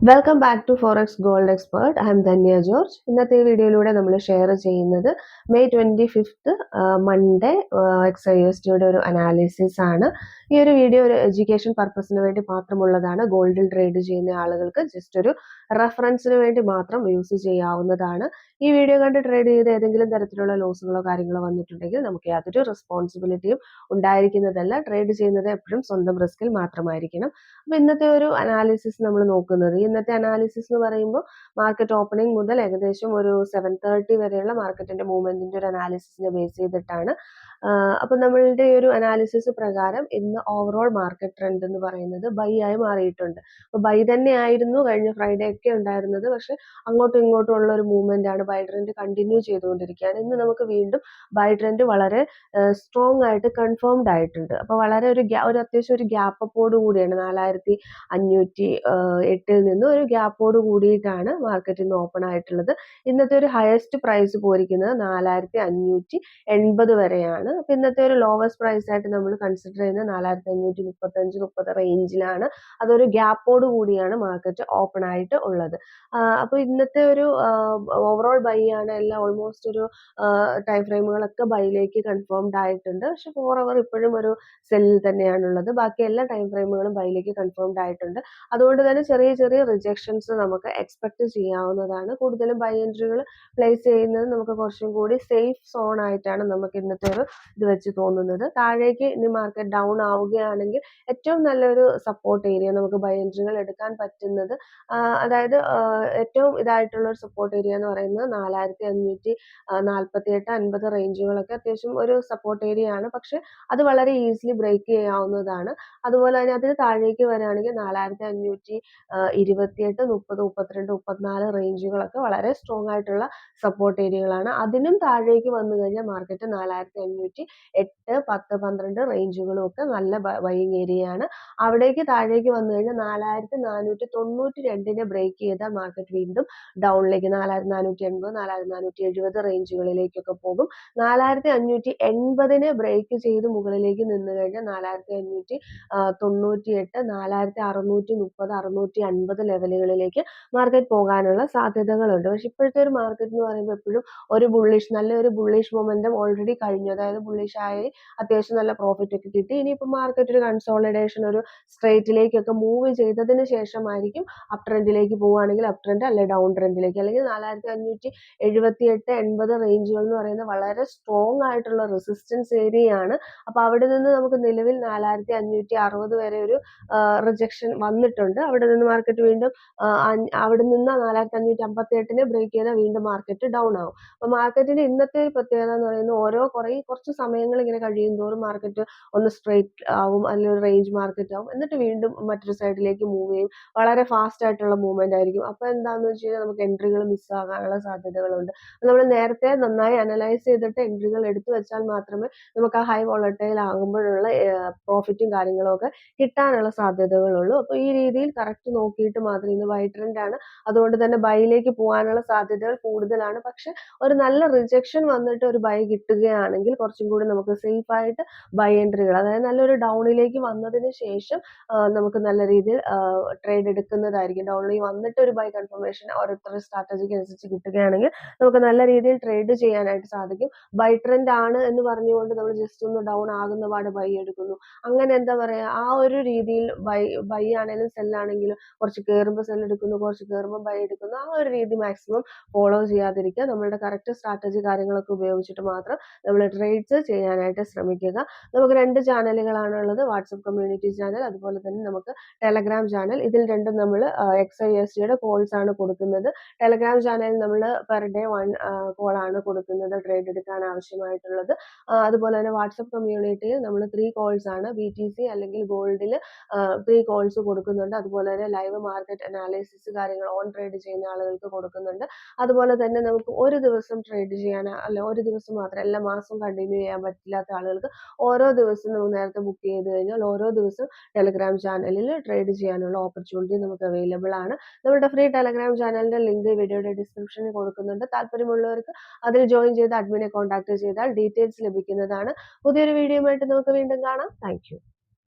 Welcome back to forex gold expert. I'm Dhanya George. ഇന്നത്തെ വീഡിയോയിലൂടെ നമ്മൾ ഷെയർ ചെയ്യുന്നത് മെയ് 25 മൺഡേ XIUSD ഒരു അനാലിസിസ് ആണ്. ഈ ഒരു വീഡിയോ ഒരു എഡ്യൂക്കേഷൻ പർപ്പസിന് വേണ്ടി മാത്രമുള്ളതാണ്. ഗോൾഡിൽ ട്രേഡ് ചെയ്യുന്ന ആളുകൾക്ക് ജസ്റ്റ് ഒരു റെഫറൻസിന് വേണ്ടി മാത്രം യൂസ് ചെയ്യാവുന്നതാണ്. ഈ വീഡിയോ കണ്ട് ട്രേഡ് ചെയ്ത് ഏതെങ്കിലും തരത്തിലുള്ള ലോസുകളോ കാര്യങ്ങളോ വന്നിട്ടുണ്ടെങ്കിൽ നമുക്ക് യാതൊരു റെസ്പോൺസിബിലിറ്റിയും ഉണ്ടായിരിക്കുന്നതല്ല. ട്രേഡ് ചെയ്യുന്നത് എപ്പോഴും സ്വന്തം റിസ്കിൽ മാത്രമായിരിക്കണം. അപ്പൊ ഇന്നത്തെ ഒരു അനാലിസിസ് നമ്മൾ നോക്കുന്നത്, ഇന്നത്തെ അനാലിസിസ് എന്ന് പറയുമ്പോൾ മാർക്കറ്റ് ഓപ്പണിംഗ് മുതൽ ഏകദേശം ഒരു 7:30 വരെയുള്ള മാർക്കറ്റിന്റെ മൂവ്മെന്റിന്റെ ഒരു അനാലിസിസിനെ ബേസ് ചെയ്തിട്ടാണ്. അപ്പൊ നമ്മളുടെ ഒരു അനാലിസിസ് പ്രകാരം ഇന്ന് ഓവറോൾ മാർക്കറ്റ് ട്രെൻഡ് എന്ന് പറയുന്നത് ബൈ ആയി മാറിയിട്ടുണ്ട്. അപ്പൊ ബൈ തന്നെയായിരുന്നു കഴിഞ്ഞ ഫ്രൈഡേ ഒക്കെ ഉണ്ടായിരുന്നത്. പക്ഷെ അങ്ങോട്ടും ഇങ്ങോട്ടും ഉള്ള ഒരു മൂവ്മെന്റ് ആണ്. ബൈ ട്രെൻഡ് കണ്ടിന്യൂ ചെയ്തുകൊണ്ടിരിക്കുകയാണ്. ഇന്ന് നമുക്ക് വീണ്ടും ബൈ ട്രെൻഡ് വളരെ സ്ട്രോങ് ആയിട്ട് കൺഫേംഡ് ആയിട്ടുണ്ട്. അപ്പൊ വളരെ ഒരു അത്യാവശ്യം ഒരു ഗ്യാപ്പ് അപ്പോട് കൂടിയാണ് 4508 നിന്ന് ഒരു ഗ്യാപ്പോട് കൂടിയിട്ടാണ് മാർക്കറ്റ് ഇന്ന് ഓപ്പൺ ആയിട്ടുള്ളത്. ഇന്നത്തെ ഒരു ഹയസ്റ്റ് പ്രൈസ് പോയിരിക്കുന്നത് 4580 വരെയാണ്. അപ്പൊ ഇന്നത്തെ ഒരു ലോവസ്റ്റ് പ്രൈസ് ആയിട്ട് നമ്മൾ കൺസിഡർ ചെയ്യുന്നത് 4535-30 റേഞ്ചിലാണ്. അതൊരു ഗ്യാപ്പോട് കൂടിയാണ് മാർക്കറ്റ് ഓപ്പൺ ആയിട്ട് ഉള്ളത്. അപ്പൊ ഇന്നത്തെ ഒരു ഓവറോൾ ബൈ ആണ്. എല്ലാം ഓൾമോസ്റ്റ് ഒരു ടൈം ഫ്രെയിമുകളൊക്കെ ബൈയിലേക്ക് കൺഫേംഡ് ആയിട്ടുണ്ട്. പക്ഷെ 4 അവർ ഇപ്പോഴും ഒരു സെല്ലിൽ തന്നെയാണുള്ളത്. ബാക്കി എല്ലാ ടൈം ഫ്രെയിമുകളും ബൈയിലേക്ക് കൺഫേംഡ് ആയിട്ടുണ്ട്. അതുകൊണ്ട് തന്നെ ചെറിയ ചെറിയ റിജക്ഷൻസ് നമുക്ക് എക്സ്പെക്ട് ചെയ്യാവുന്നതാണ്. കൂടുതലും ബൈ എൻട്രികൾ പ്ലേസ് ചെയ്യുന്നത് നമുക്ക് കുറച്ചും കൂടി സേഫ് സോൺ ആയിട്ടാണ് നമുക്ക് ഇന്നത്തെ ഒരു ഇത് വെച്ച് തോന്നുന്നത്. താഴേക്ക് ഇനി മാർക്കറ്റ് ഡൗൺ ആവുകയാണെങ്കിൽ ഏറ്റവും നല്ലൊരു സപ്പോർട്ട് ഏരിയ നമുക്ക് ബൈ എൻട്രികൾ എടുക്കാൻ പറ്റുന്നത്, അതായത് ഏറ്റവും ഇതായിട്ടുള്ള ഒരു സപ്പോർട്ട് ഏരിയ എന്ന് പറയുന്നത് 4548-50 റേഞ്ചുകളൊക്കെ അത്യാവശ്യം ഒരു സപ്പോർട്ട് ഏരിയ ആണ്. പക്ഷെ അത് വളരെ ഈസിലി ബ്രേക്ക് ചെയ്യാവുന്നതാണ്. അതുപോലെ തന്നെ അതിന് താഴേക്ക് വരികയാണെങ്കിൽ 4528, 30, 32, 34 റേഞ്ചുകളൊക്കെ വളരെ സ്ട്രോങ് ആയിട്ടുള്ള സപ്പോർട്ട് ഏരിയകളാണ്. അതിനും താഴേക്ക് വന്നു കഴിഞ്ഞാൽ മാർക്കറ്റ് 4508, 10, 12 റേഞ്ചുകളും ഒക്കെ നല്ല ബൈയിങ് ഏരിയയാണ്. അവിടേക്ക് താഴേക്ക് വന്നു കഴിഞ്ഞാൽ 4492 ബ്രേക്ക് ചെയ്താൽ മാർക്കറ്റ് വീണ്ടും ഡൗണിലേക്ക് 4480, 4470 റേഞ്ചുകളിലേക്കൊക്കെ പോകും. 4580 ബ്രേക്ക് ചെയ്ത് മുകളിലേക്ക് നിന്ന് കഴിഞ്ഞാൽ 4598, 4630, 650 ലെവലുകളിലേക്ക് മാർക്കറ്റ് പോകാനുള്ള സാധ്യതകളുണ്ട്. പക്ഷെ ഇപ്പോഴത്തെ ഒരു മാർക്കറ്റ് എന്ന് പറയുമ്പോൾ എപ്പോഴും ഒരു നല്ലൊരു ബുള്ളിഷ് മൊമെന്റം ഓൾറെഡി കഴിഞ്ഞു. അതായത് ബുള്ളിഷ് ആയി അത്യാവശ്യം നല്ല പ്രോഫിറ്റ് ഒക്കെ കിട്ടി. ഇനിയിപ്പോൾ മാർക്കറ്റ് ഒരു കൺസോളിഡേഷൻ, ഒരു സ്ട്രേറ്റിലേക്കൊക്കെ മൂവ് ചെയ്തതിന് ശേഷമായിരിക്കും അപ് ട്രെൻഡിലേക്ക് പോവുകയാണെങ്കിൽ അപ് ട്രെൻഡ്, അല്ലെങ്കിൽ ഡൗൺ ട്രെൻഡിലേക്ക്. അല്ലെങ്കിൽ 4578, 80 റേഞ്ചുകൾ എന്ന് പറയുന്നത് വളരെ സ്ട്രോങ് ആയിട്ടുള്ള റെസിസ്റ്റൻസ് ഏരിയയാണ്. അപ്പൊ അവിടെ നിന്ന് നമുക്ക് നിലവിൽ 4560 വരെ ഒരു റിജക്ഷൻ വന്നിട്ടുണ്ട്. അവിടെ നിന്ന് മാർക്കറ്റ് വീണ്ടും അവിടെ നിന്ന് 4558 ബ്രേക്ക് ചെയ്താൽ വീണ്ടും മാർക്കറ്റ് ഡൗൺ ആവും. അപ്പൊ മാർക്കറ്റിന്റെ ഇന്നത്തെ ഒരു പ്രത്യേകത എന്ന് പറയുന്നത് കുറച്ച് സമയങ്ങൾ ഇങ്ങനെ കഴിയും തോറും മാർക്കറ്റ് ഒന്ന് സ്ട്രേറ്റ് ആവും, അല്ലെങ്കിൽ ഒരു റേഞ്ച് മാർക്കറ്റ് ആവും, എന്നിട്ട് വീണ്ടും മറ്റൊരു സൈഡിലേക്ക് മൂവ് ചെയ്യും. വളരെ ഫാസ്റ്റ് ആയിട്ടുള്ള മൂവ്മെന്റ് ആയിരിക്കും. അപ്പൊ എന്താന്ന് വെച്ച് കഴിഞ്ഞാൽ നമുക്ക് എൻട്രികൾ മിസ്സാകാനുള്ള സാധ്യതകളുണ്ട്. നമ്മൾ നേരത്തെ നന്നായി അനലൈസ് ചെയ്തിട്ട് എൻട്രികൾ എടുത്തു വെച്ചാൽ മാത്രമേ നമുക്ക് ആ ഹൈ വോളട്ടൈൽ ആകുമ്പോഴുള്ള പ്രോഫിറ്റും കാര്യങ്ങളും ഒക്കെ കിട്ടാനുള്ള സാധ്യതകളുള്ളൂ. അപ്പൊ ഈ രീതിയിൽ കറക്റ്റ് നോക്കിയിട്ട് മാത്രം, ഇന്ന് ബൈ ട്രെൻഡ് ആണ്, അതുകൊണ്ട് തന്നെ ബൈയിലേക്ക് പോകാനുള്ള സാധ്യതകൾ കൂടുതലാണ്. പക്ഷെ ഒരു നല്ല റിജക്ഷൻ വന്നിട്ട് ഒരു ബൈ കിട്ടുകയാണെങ്കിൽ കുറച്ചും കൂടി നമുക്ക് സേഫ് ആയിട്ട് ബൈ എൻട്രികൾ, അതായത് നല്ലൊരു ഡൗണിലേക്ക് വന്നതിന് ശേഷം നമുക്ക് നല്ല രീതിയിൽ ട്രേഡ് എടുക്കുന്നതായിരിക്കും. ഡൗണിൽ വന്നിട്ട് ഒരു ബൈ കൺഫർമേഷൻ ഓരോരുത്തരുടെ സ്ട്രാറ്റജിക്ക് അനുസരിച്ച് കിട്ടുകയാണെങ്കിൽ നമുക്ക് നല്ല രീതിയിൽ ട്രേഡ് ചെയ്യാനായിട്ട് സാധിക്കും. ബൈ ട്രെൻഡ് ആണ് എന്ന് പറഞ്ഞുകൊണ്ട് നമ്മൾ ജസ്റ്റ് ഒന്ന് ഡൗൺ ആകുന്ന പാട് ബൈ എടുക്കുന്നു, അങ്ങനെ എന്താ പറയാ, ആ ഒരു രീതിയിൽ ബൈ ആണെങ്കിലും സെല്ലാണെങ്കിലും കുറച്ച് കയറുമ്പോൾ സെൽ എടുക്കുന്നു, കുറച്ച് കയറുമ്പോൾ ബൈ എടുക്കുന്നു, ആ ഒരു രീതി മാക്സിമം ഫോളോ ചെയ്യാതിരിക്കുക. നമ്മളുടെ കറക്റ്റ് സ്ട്രാറ്റജി കാര്യങ്ങളൊക്കെ ഉപയോഗിച്ചിട്ട് മാത്രം നമ്മൾ ട്രേഡ്സ് ചെയ്യാനായിട്ട് ശ്രമിക്കുക. നമുക്ക് 2 ചാനലുകളാണുള്ളത്, വാട്സപ്പ് കമ്മ്യൂണിറ്റി ചാനൽ, അതുപോലെ തന്നെ നമുക്ക് ടെലഗ്രാം ചാനൽ. ഇതിൽ രണ്ടും നമ്മൾ XIUSD കോൾസ് ആണ് കൊടുക്കുന്നത്. ടെലഗ്രാം ചാനലിൽ നമ്മൾ പെർ ഡേ 1 കോളാണ് കൊടുക്കുന്നത് ട്രേഡ് എടുക്കാൻ ആവശ്യമായിട്ടുള്ളത്. അതുപോലെ തന്നെ വാട്സപ്പ് കമ്മ്യൂണിറ്റിയിൽ നമ്മൾ 3 കോൾസ് ആണ് BTC അല്ലെങ്കിൽ ഗോൾഡിൽ 3 കോൾസ് കൊടുക്കുന്നുണ്ട്. അതുപോലെ തന്നെ ലൈവ് മാർക്കറ്റ് അനാലിസിസ് കാര്യങ്ങൾ ഓൺ ട്രേഡ് ചെയ്യുന്ന ആളുകൾക്ക് കൊടുക്കുന്നുണ്ട്. അതുപോലെ തന്നെ നമുക്ക് ഒരു ദിവസം ട്രേഡ് ചെയ്യാൻ, അല്ല ഒരു ദിവസം മാത്രം, എല്ലാ മാസവും കണ്ടിന്യൂ ചെയ്യാൻ പറ്റില്ലാത്ത ആളുകൾക്ക് ഓരോ ദിവസം നമുക്ക് നേരത്തെ ബുക്ക് ചെയ്ത് കഴിഞ്ഞാൽ ഓരോ ദിവസം ടെലഗ്രാം ചാനലിൽ ട്രേഡ് ചെയ്യാനുള്ള ഓപ്പർച്യൂണിറ്റി നമുക്ക് അവൈലബിൾ ആണ്. നമ്മുടെ ഫ്രീ ടെലഗ്രാം ചാനലിന്റെ ലിങ്ക് വീഡിയോയുടെ ഡിസ്ക്രിപ്ഷനിൽ കൊടുക്കുന്നുണ്ട്. താല്പര്യമുള്ളവർക്ക് അതിൽ ജോയിൻ ചെയ്ത് അഡ്മിനെ കോൺടാക്ട് ചെയ്താൽ ഡീറ്റെയിൽസ് ലഭിക്കുന്നതാണ്. പുതിയൊരു വീഡിയോയുമായിട്ട് നമുക്ക് വീണ്ടും കാണാം. Thank you.